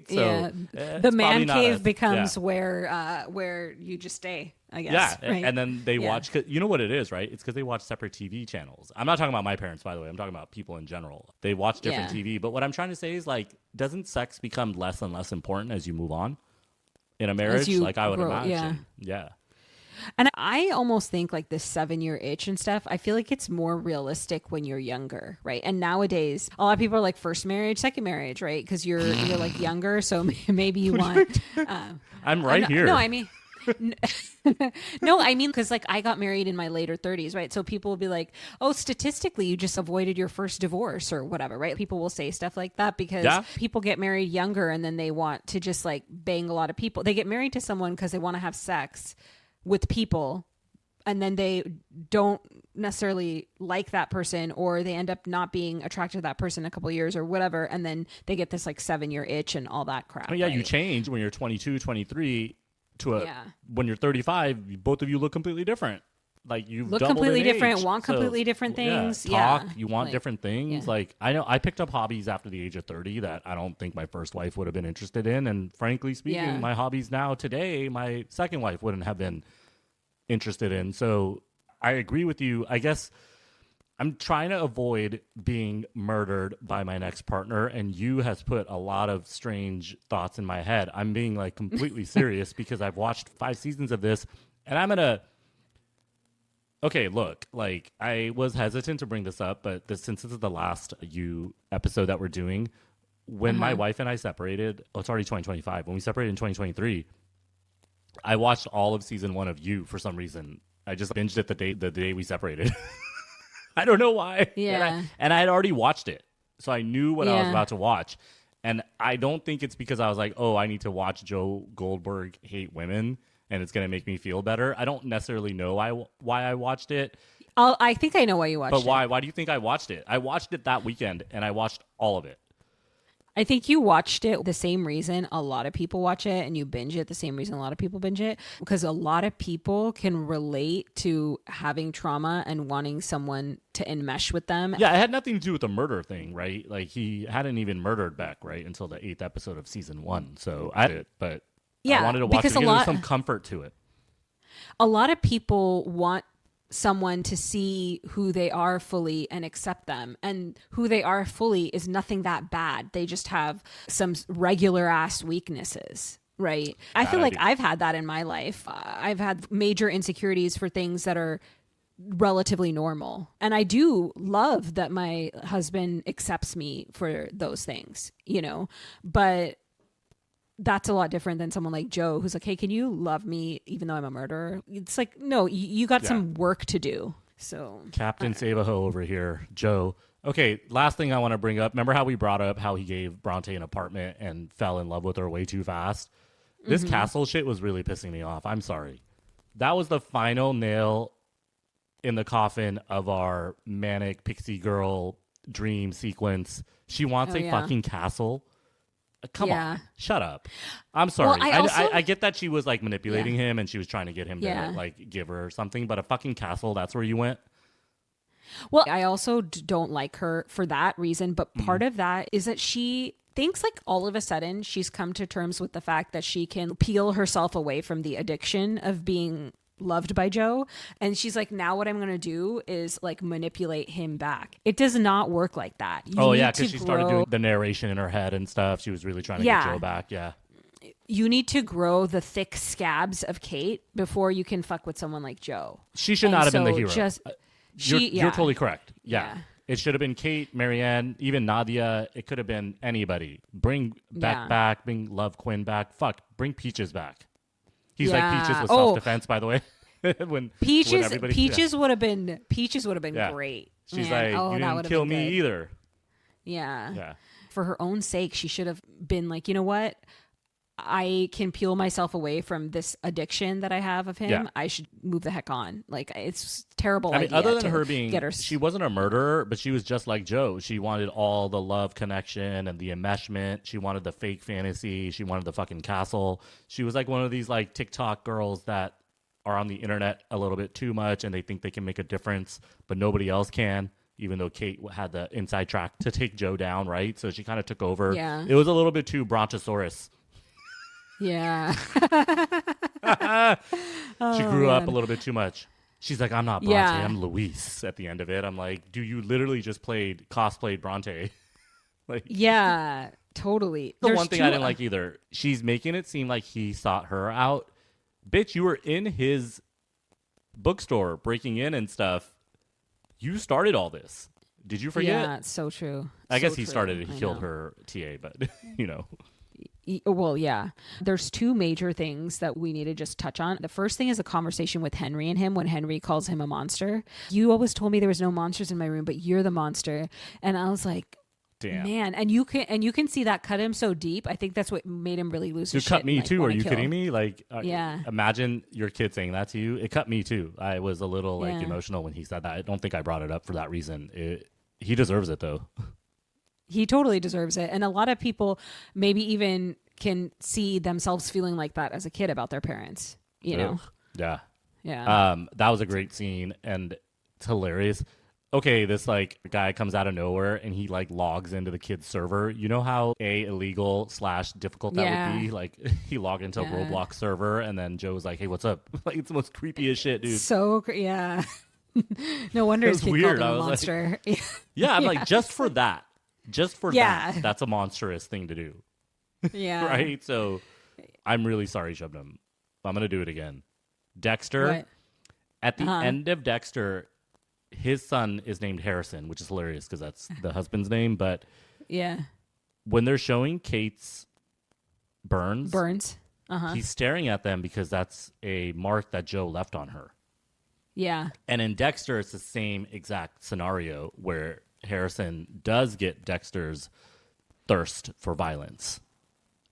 So, the man cave becomes where you just stay, I guess. Yeah, right? And then they watch. Cause you know what it is, right? It's because they watch separate TV channels. I'm not talking about my parents, by the way. I'm talking about people in general. They watch different TV. But what I'm trying to say is, like, doesn't sex become less and less important as you move on in a marriage? Like I would imagine. Yeah. And I almost think like this 7-year itch and stuff, I feel like it's more realistic when you're younger, right? And nowadays, a lot of people are like first marriage, second marriage, right? Because you're like younger, so maybe you want. I'm right here. No, I mean. No, I mean, because like I got married in my later 30s, right? So people will be like, oh, statistically, you just avoided your first divorce or whatever, right? People will say stuff like that because people get married younger and then they want to just like bang a lot of people. They get married to someone because they want to have sex with people, and then they don't necessarily like that person, or they end up not being attracted to that person in a couple of years or whatever, and then they get this like 7-year itch and all that crap. Oh, yeah, right? you change when you're 22, 23 to when you're 35, both of you look completely different. Like you've look doubled completely in different, age. want completely different things. You want like, different things. Like I know I picked up hobbies after the age of 30 that I don't think my first wife would have been interested in, and frankly speaking, my hobbies now today, my second wife wouldn't have been interested in. So I agree with you. I guess I'm trying to avoid being murdered by my next partner, and you has put a lot of strange thoughts in my head. I'm being like completely serious because I've watched 5 seasons of this, and I'm gonna. Okay, look, like I was hesitant to bring this up, but since this is the last episode that we're doing, when my wife and I separated, it's already 2025. When we separated in 2023, I watched all of season 1 of You for some reason. I just binged it the day we separated. I don't know why. Yeah. And I had already watched it. So I knew what I was about to watch. And I don't think it's because I was like, oh, I need to watch Joe Goldberg hate women and it's going to make me feel better. I don't necessarily know why I watched it. I think I know why you watched it. But why? Why do you think I watched it? I watched it that weekend and I watched all of it. I think you watched it the same reason a lot of people watch it, and you binge it the same reason a lot of people binge it, because a lot of people can relate to having trauma and wanting someone to enmesh with them. Yeah, it had nothing to do with the murder thing, right? Like he hadn't even murdered Beck, right, until the 8th episode of season 1. So I did, but I wanted to watch it because there was some comfort to it. A lot of people want someone to see who they are fully and accept them, and who they are fully is nothing that bad. They just have some regular ass weaknesses, right? I feel like I've had that in my life. I've had major insecurities for things that are relatively normal, and I do love that my husband accepts me for those things, but that's a lot different than someone like Joe who's like, hey, can you love me even though I'm a murderer? It's like, no, you got some work to do. So Captain Save-A-Ho over here, Joe. Okay, last thing I want to bring up. Remember how we brought up how he gave Bronte an apartment and fell in love with her way too fast? This castle shit was really pissing me off. I'm sorry. That was the final nail in the coffin of our manic pixie girl dream sequence. She wants a fucking castle. Come on, shut up. I'm sorry. Well, I get that she was like manipulating him and she was trying to get him to like give her something, but a fucking castle, that's where you went? Well, I also don't like her for that reason, but part of that is that she thinks like all of a sudden she's come to terms with the fact that she can peel herself away from the addiction of being loved by Joe, and she's like, now what I'm gonna do is like manipulate him back. It does not work like that. Because she started doing the narration in her head and stuff. She was really trying to get Joe back. You need to grow the thick scabs of Kate before you can fuck with someone like Joe. She should not have been the hero. You're totally correct. It should have been Kate, Marianne, even Nadia. It could have been anybody. Bring Beck back, bring Love Quinn back. Bring Peaches back. He's like Peaches with self-defense, by the way. when Peaches would have been great. She's like, you didn't kill me either. Yeah. For her own sake, she should have been like, you know what? I can peel myself away from this addiction that I have of him. Yeah. I should move the heck on. Like, it's terrible. I mean, other than her being, she wasn't a murderer, but she was just like Joe. She wanted all the love connection and the enmeshment. She wanted the fake fantasy. She wanted the fucking castle. She was like one of these like TikTok girls that are on the internet a little bit too much and they think they can make a difference, but nobody else can. Even though Kate had the inside track to take Joe down, right? So she kind of took over. Yeah. It was a little bit too Brontosaurus. Yeah. She grew up a little bit too much. She's like, I'm not Bronte, I'm Luis at the end of it. I'm like, do you literally just cosplayed Bronte? Like, yeah, totally. The one thing I didn't like either, she's making it seem like he sought her out. Bitch, you were in his bookstore breaking in and stuff. You started all this. Did you forget? Yeah, it's so true. I guess he started it. He killed her TA, but Well, yeah. There's two major things that we need to just touch on. The first thing is a conversation with Henry and him when Henry calls him a monster. You always told me there was no monsters in my room, but you're the monster. And I was like, damn. Man, and you can see that cut him so deep. I think that's what made him really lose his shit. It cut me like, too. Are you kidding me? Yeah. Imagine your kid saying that to you. It cut me too. I was a little emotional when he said that. I don't think I brought it up for that reason. He deserves it though. He totally deserves it. And a lot of people maybe even can see themselves feeling like that as a kid about their parents, you know? Yeah. Yeah. That was a great scene and it's hilarious. Okay, this like guy comes out of nowhere and he like logs into the kid's server. You know how illegal / difficult that would be? Like he logged into a Roblox server and then Joe was like, "Hey, what's up?" Like it's the most creepiest shit, dude. So yeah. No wonder his kid weird. called him a monster. Like, yeah, I'm like just for that. Just for that, that's a monstrous thing to do. Yeah. Right? So I'm really sorry, Shabnam. I'm going to do it again. Dexter, what? At the end of Dexter, his son is named Harrison, which is hilarious because that's the husband's name. But yeah, when they're showing Kate's burns, he's staring at them because that's a mark that Joe left on her. Yeah. And in Dexter, it's the same exact scenario where Harrison does get Dexter's thirst for violence.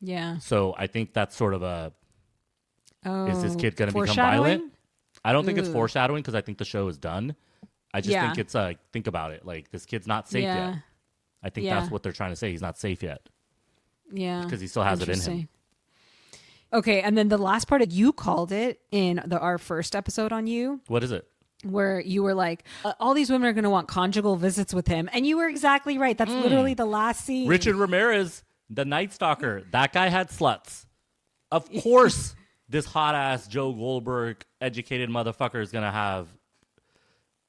Yeah. So I think that's sort of is this kid going to become violent? I don't think it's foreshadowing because I think the show is done. I just think it's think about it. Like this kid's not safe yet. I think that's what they're trying to say. He's not safe yet. Yeah. Because he still has it in him. Okay. And then the last part, you called it in our first episode on You. What is it? Where you were like, all these women are going to want conjugal visits with him. And you were exactly right. That's literally the last scene. Richard Ramirez, the Night Stalker. That guy had sluts. Of course, this hot-ass Joe Goldberg educated motherfucker is going to have...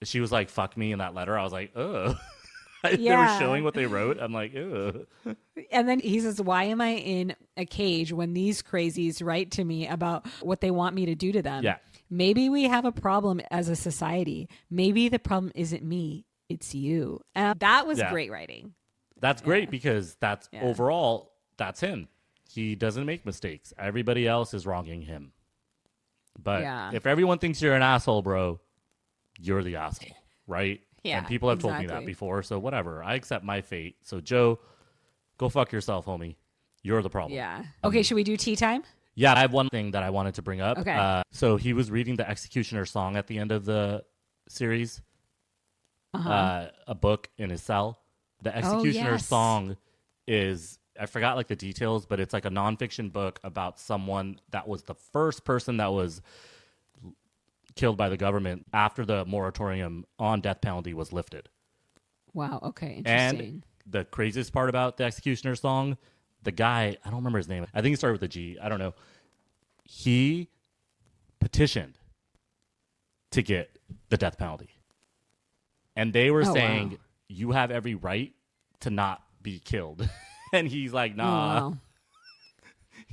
She was like, fuck me in that letter. I was like, ugh. They were showing what they wrote. I'm like, ugh. And then he says, why am I in a cage when these crazies write to me about what they want me to do to them? Yeah. Maybe we have a problem as a society. Maybe the problem isn't me, it's you. That was great writing. That's great because that's overall, that's him. He doesn't make mistakes. Everybody else is wronging him. But if everyone thinks you're an asshole, bro, you're the asshole, right? Yeah, and people have told me that before, so whatever. I accept my fate. So, Joe, go fuck yourself, homie. You're the problem. Yeah. Okay, should we do tea time? Yeah, I have one thing that I wanted to bring up. Okay. So he was reading the Executioner song at the end of the series, a book in his cell. The Executioner song is, I forgot like the details, but it's like a nonfiction book about someone that was the first person that was killed by the government after the moratorium on death penalty was lifted. Wow, okay, interesting. And the craziest part about the Executioner song, the guy, I don't remember his name. I think he started with a G. I don't know. He petitioned to get the death penalty. And they were saying, you have every right to not be killed. And he's like, nah. Oh, wow.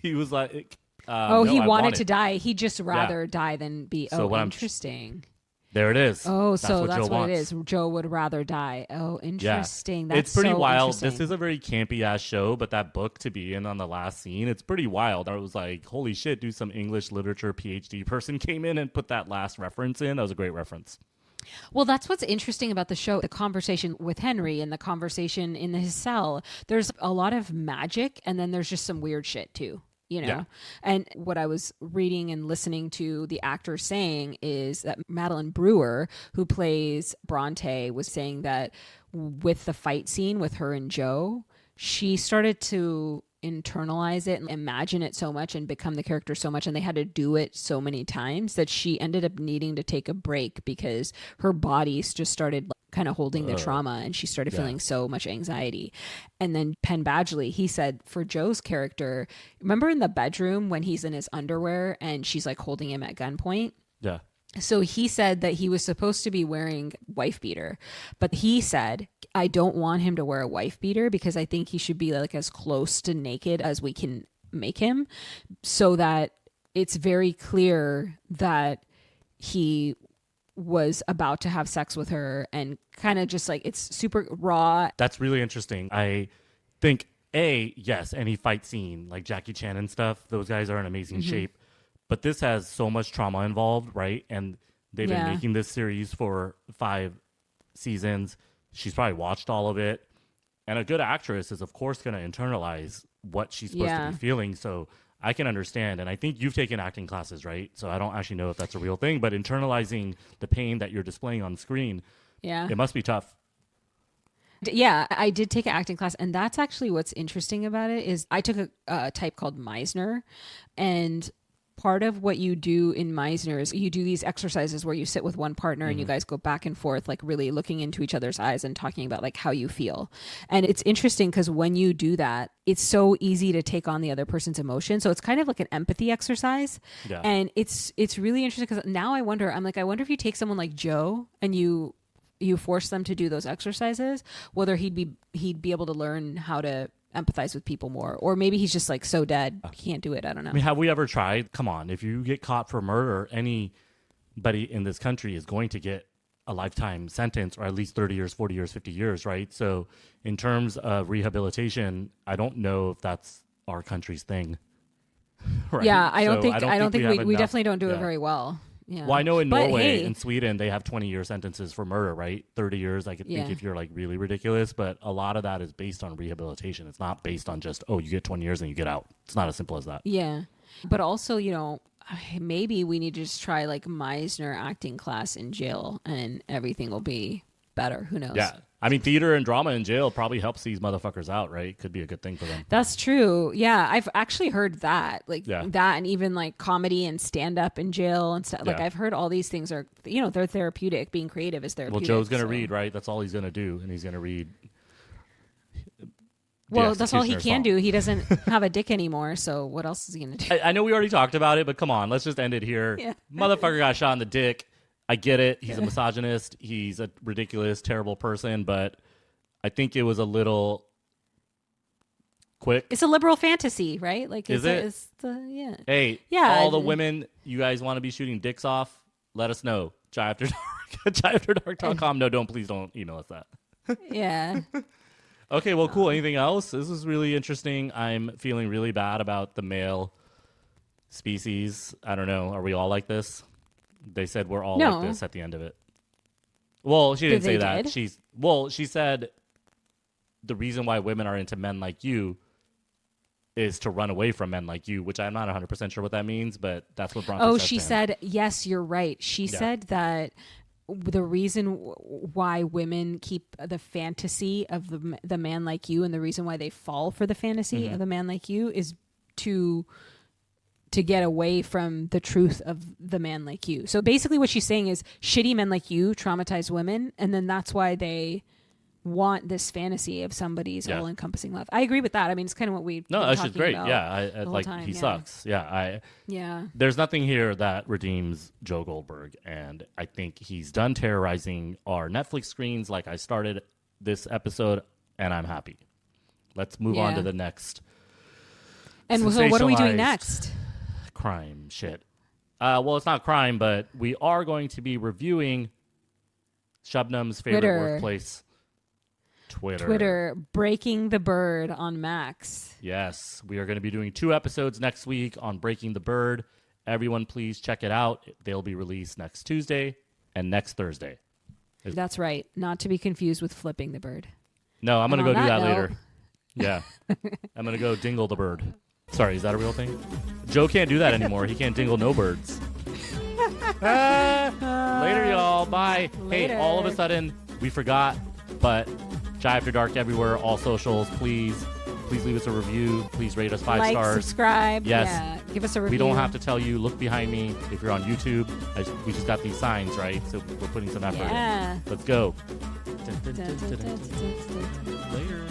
He was like, he wanted to die. He'd just rather die than be. Interesting. There it is. Oh, that's so what that's Joe what wants. it is. Joe would rather die. Oh, interesting. Yeah. That's it's pretty so wild. This is a very campy ass show, but that book to be in on the last scene, it's pretty wild. I was like, holy shit, dude, some English literature PhD person came in and put that last reference in. That was a great reference. Well, that's what's interesting about the show. The conversation with Henry and the conversation in his cell. There's a lot of magic, and then there's just some weird shit too. You know, and what I was reading and listening to the actor saying is that Madeline Brewer, who plays Bronte, was saying that with the fight scene with her and Joe, she started to internalize it and imagine it so much and become the character so much, and they had to do it so many times that she ended up needing to take a break because her body just started kind of holding the trauma, and she started feeling so much anxiety. And then Penn Badgley, he said for Joe's character, remember in the bedroom when he's in his underwear and she's like holding him at gunpoint? Yeah. So he said that he was supposed to be wearing wife beater, but he said, I don't want him to wear a wife beater because I think he should be like as close to naked as we can make him, so that it's very clear that he was about to have sex with her, and kind of just like it's super raw. That's really interesting. I think Yes, any fight scene like Jackie Chan and stuff, those guys are in amazing shape. But this has so much trauma involved, right? And they've been making this series for 5 seasons. She's probably watched all of it. And a good actress is, of course, going to internalize what she's supposed to be feeling. So I can understand. And I think you've taken acting classes, right? So I don't actually know if that's a real thing. But internalizing the pain that you're displaying on screen, it must be tough. Yeah, I did take an acting class. And that's actually what's interesting about it is I took a type called Meisner. And part of what you do in Meisner is you do these exercises where you sit with one partner and you guys go back and forth, like really looking into each other's eyes and talking about like how you feel. And it's interesting because when you do that, it's so easy to take on the other person's emotion. So it's kind of like an empathy exercise. Yeah. And it's really interesting because now I wonder if you take someone like Joe and you force them to do those exercises, whether he'd be able to learn how to empathize with people more, or maybe he's just like so dead he can't do it. I don't know. I mean, have we ever tried? Come on, if you get caught for murder, anybody in this country is going to get a lifetime sentence, or at least 30 years, 40 years, 50 years, right? So in terms of rehabilitation, I don't know if that's our country's thing. Right? Yeah, I don't think we definitely don't do it very well. Yeah. Well, I know in Norway and Sweden, they have 20-year sentences for murder, right? 30 years, I could think if you're like really ridiculous, but a lot of that is based on rehabilitation. It's not based on just, you get 20 years and you get out. It's not as simple as that. Yeah. But also, maybe we need to just try like Meisner acting class in jail and everything will be better. Who knows? Yeah. I mean, theater and drama in jail probably helps these motherfuckers out, right? Could be a good thing for them. That's true. Yeah, I've actually heard that, that, and even like comedy and stand up in jail and stuff. Like I've heard all these things are, they're therapeutic. Being creative is therapeutic. Well, Joe's gonna read, right? That's all he's gonna do, and he's gonna read. Well, that's all he can do. He doesn't have a dick anymore, so what else is he gonna do? I know we already talked about it, but come on, let's just end it here. Yeah. Motherfucker got shot in the dick. I get it. He's a misogynist. He's a ridiculous, terrible person, but I think it was a little quick. It's a liberal fantasy, right? Like, is it? Hey, all the women you guys want to be shooting dicks off, let us know. JaiAfterDark.com. No, please don't email us that. Yeah. Okay, well, cool. Anything else? This is really interesting. I'm feeling really bad about the male species. I don't know. Are we all like this? They said we're all like this at the end of it. Well, she didn't say that. She said the reason why women are into men like you is to run away from men like you, which I'm not 100% sure what that means, but that's what Bronte said. She said, yes, you're right. She said that the reason why women keep the fantasy of the man like you and the reason why they fall for the fantasy of the man like you is to get away from the truth of the man like you. So basically what she's saying is shitty men like you traumatize women, and then that's why they want this fantasy of somebody's all-encompassing love. I agree with that. I mean, it's kind of what we've been talking great. About I like time, he sucks. Yeah, There's nothing here that redeems Joe Goldberg, and I think he's done terrorizing our Netflix screens like I started this episode, and I'm happy. Let's move on to the next. And so what are we doing next? Crime shit. Well, it's not crime, but we are going to be reviewing Shabnam's favorite workplace, Twitter. Breaking the Bird on Max. Yes, we are going to be doing 2 episodes next week on Breaking the Bird. Everyone, please check it out. They'll be released next Tuesday and next Thursday. That's right. Not to be confused with Flipping the Bird. No, I'm going to go do that later. Yeah. I'm going to go dingle the bird. Sorry, is that a real thing? Joe can't do that anymore. He can't dingle no birds. Later, y'all. Bye. Later. Hey, all of a sudden, we forgot, but Jai After Dark everywhere, all socials. Please leave us a review. Please rate us 5 stars. Subscribe. Yes. Yeah. Give us a review. We don't have to tell you. Look behind me if you're on YouTube. We just got these signs, right? So we're putting some effort in. Let's go. Later.